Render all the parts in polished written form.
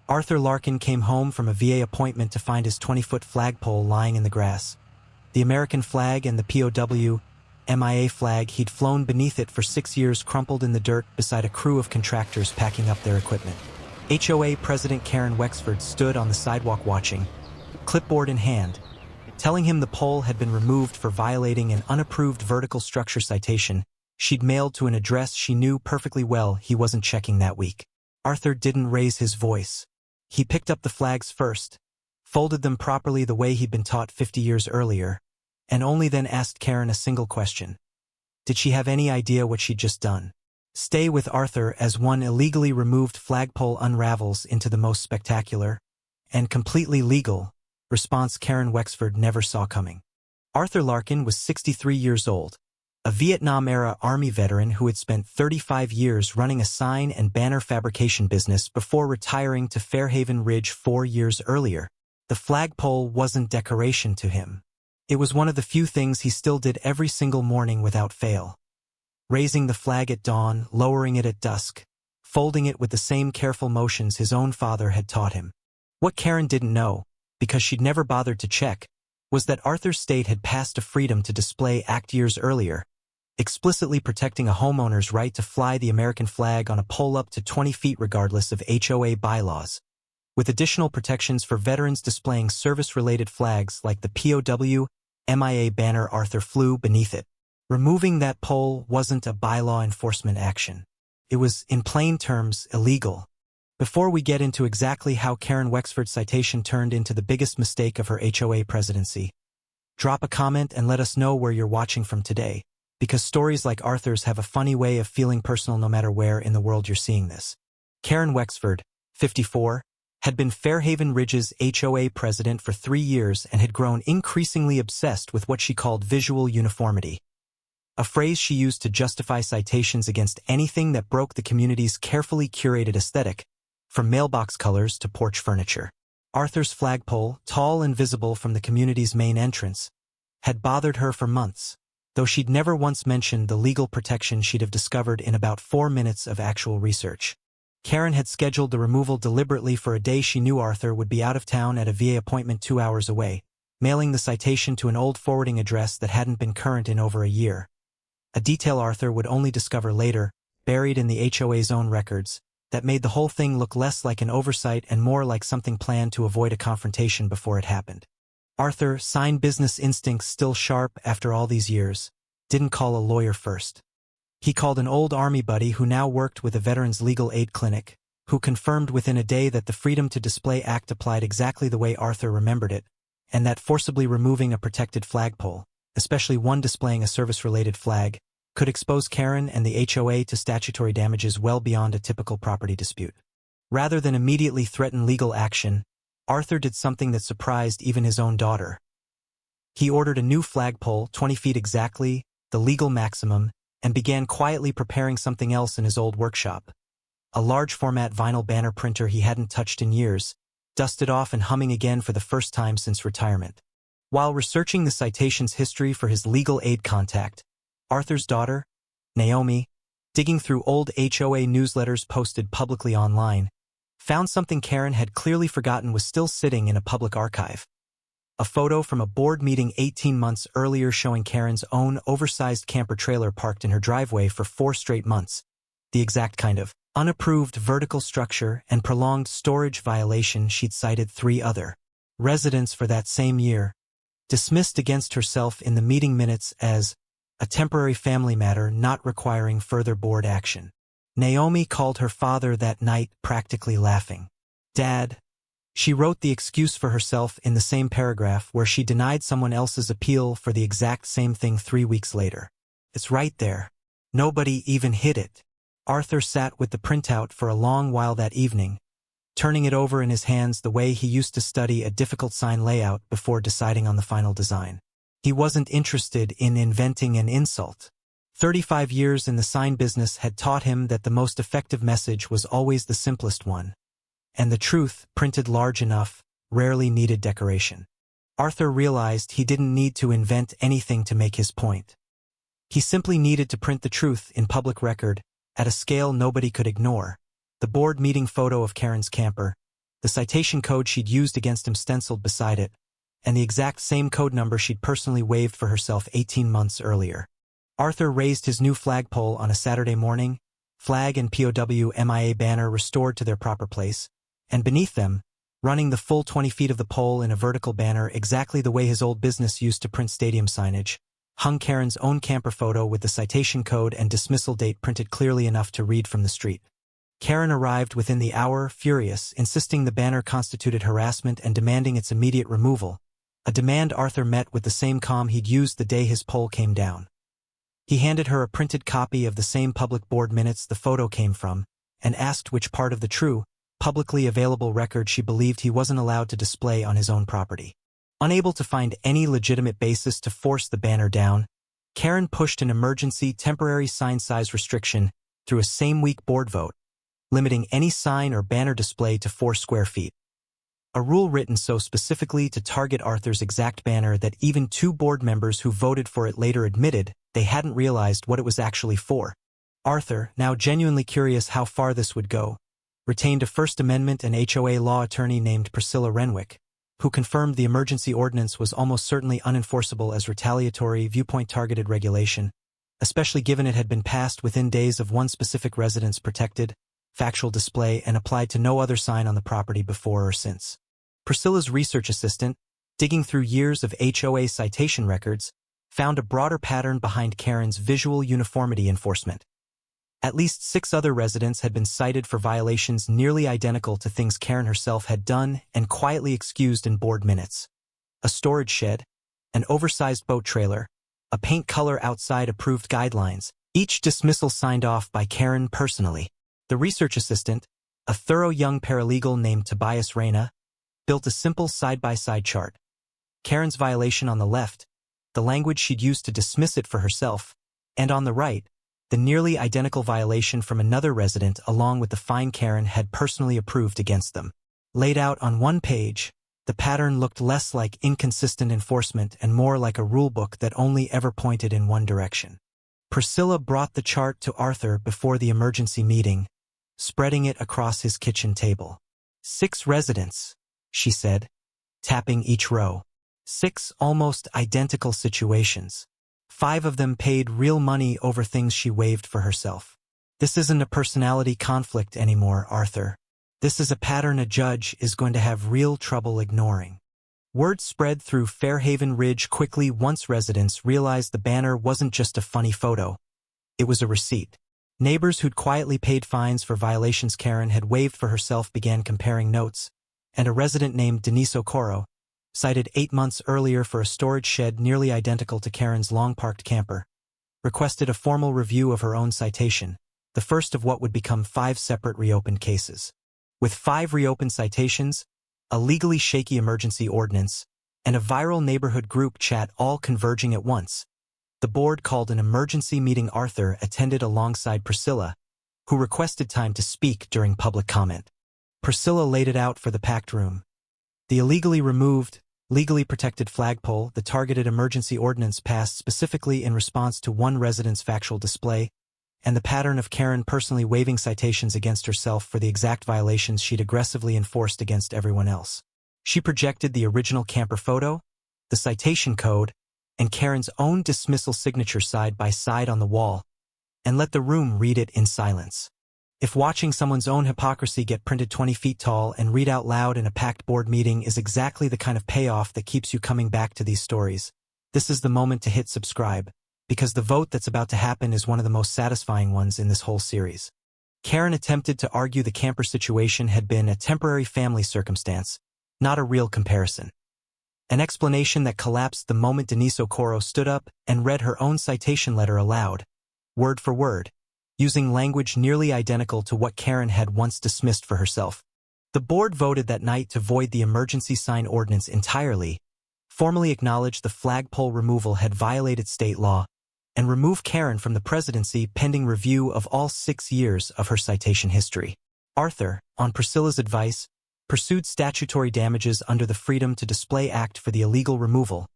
Arthur Larkin came home from a VA appointment to find his 20-foot flagpole lying in the grass. The American flag and the POW, MIA flag he'd flown beneath it for 6 years crumpled in the dirt beside a crew of contractors packing up their equipment. HOA President Karen Wexford stood on the sidewalk watching, clipboard in hand, telling him the pole had been removed for violating an unapproved vertical structure citation she'd mailed to an address she knew perfectly well he wasn't checking that week. Arthur didn't raise his voice. He picked up the flags first, folded them properly the way he'd been taught 50 years earlier, and only then asked Karen a single question. Did she have any idea what she'd just done? Stay with Arthur as one illegally removed flagpole unravels into the most spectacular and completely legal response Karen Wexford never saw coming. Arthur Larkin was 63 years old, a Vietnam-era Army veteran who had spent 35 years running a sign and banner fabrication business before retiring to Fairhaven Ridge 4 years earlier. The flagpole wasn't decoration to him. It was one of the few things he still did every single morning without fail. Raising the flag at dawn, lowering it at dusk, folding it with the same careful motions his own father had taught him. What Karen didn't know, because she'd never bothered to check, was that Arthur's state had passed a Freedom to Display Act years earlier, explicitly protecting a homeowner's right to fly the American flag on a pole up to 20 feet regardless of HOA bylaws, with additional protections for veterans displaying service-related flags like the POW, MIA banner Arthur flew beneath it. Removing that pole wasn't a bylaw enforcement action. It was, in plain terms, illegal. Before we get into exactly how Karen Wexford's citation turned into the biggest mistake of her HOA presidency, drop a comment and let us know where you're watching from today, because stories like Arthur's have a funny way of feeling personal no matter where in the world you're seeing this. Karen Wexford, 54, had been Fairhaven Ridge's HOA president for 3 years and had grown increasingly obsessed with what she called visual uniformity, a phrase she used to justify citations against anything that broke the community's carefully curated aesthetic, from mailbox colors to porch furniture. Arthur's flagpole, tall and visible from the community's main entrance, had bothered her for months, though she'd never once mentioned the legal protection she'd have discovered in about 4 minutes of actual research. Karen had scheduled the removal deliberately for a day she knew Arthur would be out of town at a VA appointment 2 hours away, mailing the citation to an old forwarding address that hadn't been current in over a year. A detail Arthur would only discover later, buried in the HOA's own records, that made the whole thing look less like an oversight and more like something planned to avoid a confrontation before it happened. Arthur, sign business instincts still sharp after all these years, didn't call a lawyer first. He called an old Army buddy who now worked with a veterans legal aid clinic, who confirmed within a day that the Freedom to Display Act applied exactly the way Arthur remembered it, and that forcibly removing a protected flagpole, especially one displaying a service-related flag, could expose Karen and the HOA to statutory damages well beyond a typical property dispute. Rather than immediately threaten legal action, Arthur did something that surprised even his own daughter. He ordered a new flagpole, 20 feet exactly, the legal maximum, and began quietly preparing something else in his old workshop. A large-format vinyl banner printer he hadn't touched in years, dusted off and humming again for the first time since retirement. While researching the citation's history for his legal aid contact, Arthur's daughter, Naomi, digging through old HOA newsletters posted publicly online, found something Karen had clearly forgotten was still sitting in a public archive. A photo from a board meeting 18 months earlier showing Karen's own oversized camper trailer parked in her driveway for 4 straight months, the exact kind of unapproved vertical structure and prolonged storage violation she'd cited 3 other residents for that same year, dismissed against herself in the meeting minutes as a temporary family matter not requiring further board action. Naomi called her father that night, practically laughing. "Dad," she wrote the excuse for herself in the same paragraph where she denied someone else's appeal for the exact same thing 3 weeks later. "It's right there. Nobody even hid it." Arthur sat with the printout for a long while that evening, turning it over in his hands the way he used to study a difficult sign layout before deciding on the final design. He wasn't interested in inventing an insult. 35 years in the sign business had taught him that the most effective message was always the simplest one, and the truth, printed large enough, rarely needed decoration. Arthur realized he didn't need to invent anything to make his point. He simply needed to print the truth in public record, at a scale nobody could ignore. The board meeting photo of Karen's camper, the citation code she'd used against him stenciled beside it, and the exact same code number she'd personally waived for herself 18 months earlier. Arthur raised his new flagpole on a Saturday morning, flag and POW MIA banner restored to their proper place, and beneath them, running the full 20 feet of the pole in a vertical banner exactly the way his old business used to print stadium signage, hung Karen's own camper photo with the citation code and dismissal date printed clearly enough to read from the street. Karen arrived within the hour, furious, insisting the banner constituted harassment and demanding its immediate removal, a demand Arthur met with the same calm he'd used the day his pole came down. He handed her a printed copy of the same public board minutes the photo came from, and asked which part of the true, publicly available record she believed he wasn't allowed to display on his own property. Unable to find any legitimate basis to force the banner down, Karen pushed an emergency temporary sign size restriction through a same-week board vote, limiting any sign or banner display to 4 square feet. A rule written so specifically to target Arthur's exact banner that even 2 board members who voted for it later admitted they hadn't realized what it was actually for. Arthur, now genuinely curious how far this would go, retained a First Amendment and HOA law attorney named Priscilla Renwick, who confirmed the emergency ordinance was almost certainly unenforceable as retaliatory, viewpoint-targeted regulation, especially given it had been passed within days of one specific resident's protected, factual display and applied to no other sign on the property before or since. Priscilla's research assistant, digging through years of HOA citation records, found a broader pattern behind Karen's visual uniformity enforcement. At least 6 other residents had been cited for violations nearly identical to things Karen herself had done and quietly excused in board minutes. A storage shed, an oversized boat trailer, a paint color outside approved guidelines, each dismissal signed off by Karen personally. The research assistant, a thorough young paralegal named Tobias Reyna, built a simple side-by-side chart. Karen's violation on the left, the language she'd used to dismiss it for herself, and on the right, the nearly identical violation from another resident along with the fine Karen had personally approved against them. Laid out on one page, the pattern looked less like inconsistent enforcement and more like a rulebook that only ever pointed in one direction. Priscilla brought the chart to Arthur before the emergency meeting, spreading it across his kitchen table. 6 residents, she said, tapping each row. 6 almost identical situations. 5 of them paid real money over things she waived for herself. This isn't a personality conflict anymore, Arthur. This is a pattern a judge is going to have real trouble ignoring. Word spread through Fairhaven Ridge quickly once residents realized the banner wasn't just a funny photo. It was a receipt. Neighbors who'd quietly paid fines for violations Karen had waived for herself began comparing notes, and a resident named Denise Okoro, cited 8 months earlier for a storage shed nearly identical to Karen's long-parked camper, requested a formal review of her own citation, the first of what would become 5 separate reopened cases. With 5 reopened citations, a legally shaky emergency ordinance, and a viral neighborhood group chat all converging at once, the board called an emergency meeting. Arthur attended alongside Priscilla, who requested time to speak during public comment. Priscilla laid it out for the packed room. The illegally removed, legally protected flagpole, the targeted emergency ordinance passed specifically in response to one resident's factual display, and the pattern of Karen personally waiving citations against herself for the exact violations she'd aggressively enforced against everyone else. She projected the original camper photo, the citation code, and Karen's own dismissal signature side by side on the wall, and let the room read it in silence. If watching someone's own hypocrisy get printed 20 feet tall and read out loud in a packed board meeting is exactly the kind of payoff that keeps you coming back to these stories, this is the moment to hit subscribe, because the vote that's about to happen is one of the most satisfying ones in this whole series. Karen attempted to argue the camper situation had been a temporary family circumstance, not a real comparison. An explanation that collapsed the moment Denise Okoro stood up and read her own citation letter aloud, word for word, using language nearly identical to what Karen had once dismissed for herself. The board voted that night to void the emergency sign ordinance entirely, formally acknowledge the flagpole removal had violated state law, and remove Karen from the presidency pending review of all 6 years of her citation history. Arthur, on Priscilla's advice, pursued statutory damages under the Freedom to Display Act for the illegal removal,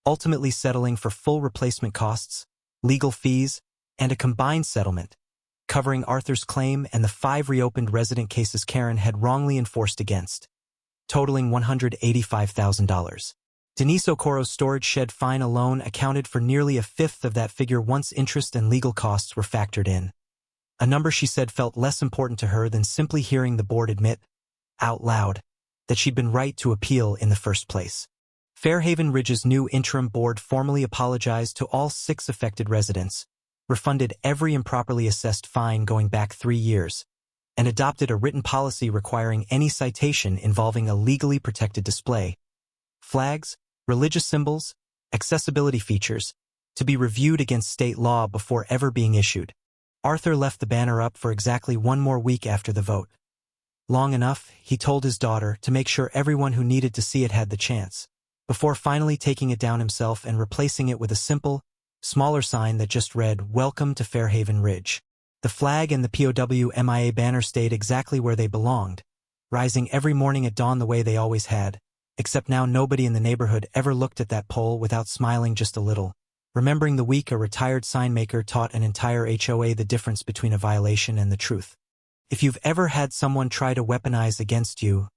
ultimately settling for full replacement costs, legal fees, and a combined settlement, covering Arthur's claim and the 5 reopened resident cases Karen had wrongly enforced against. totaling $185,000. Denise Okoro's storage shed fine alone accounted for nearly a fifth of that figure once interest and legal costs were factored in. A number she said felt less important to her than simply hearing the board admit, out loud, that she'd been right to appeal in the first place. Fairhaven Ridge's new interim board formally apologized to all 6 affected residents, refunded every improperly assessed fine going back 3 years, and adopted a written policy requiring any citation involving a legally protected display, flags, religious symbols, accessibility features, to be reviewed against state law before ever being issued. Arthur left the banner up for exactly 1 more week after the vote. Long enough, he told his daughter, to make sure everyone who needed to see it had the chance, before finally taking it down himself and replacing it with a simple, smaller sign that just read, "Welcome to Fairhaven Ridge." The flag and the POW MIA banner stayed exactly where they belonged, rising every morning at dawn the way they always had, except now nobody in the neighborhood ever looked at that pole without smiling just a little, remembering the week a retired sign maker taught an entire HOA the difference between a violation and the truth. If you've ever had someone try to weaponize against you,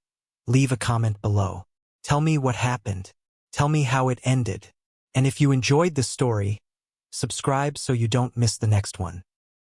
leave a comment below. Tell me what happened. Tell me how it ended. And if you enjoyed this story, subscribe so you don't miss the next one.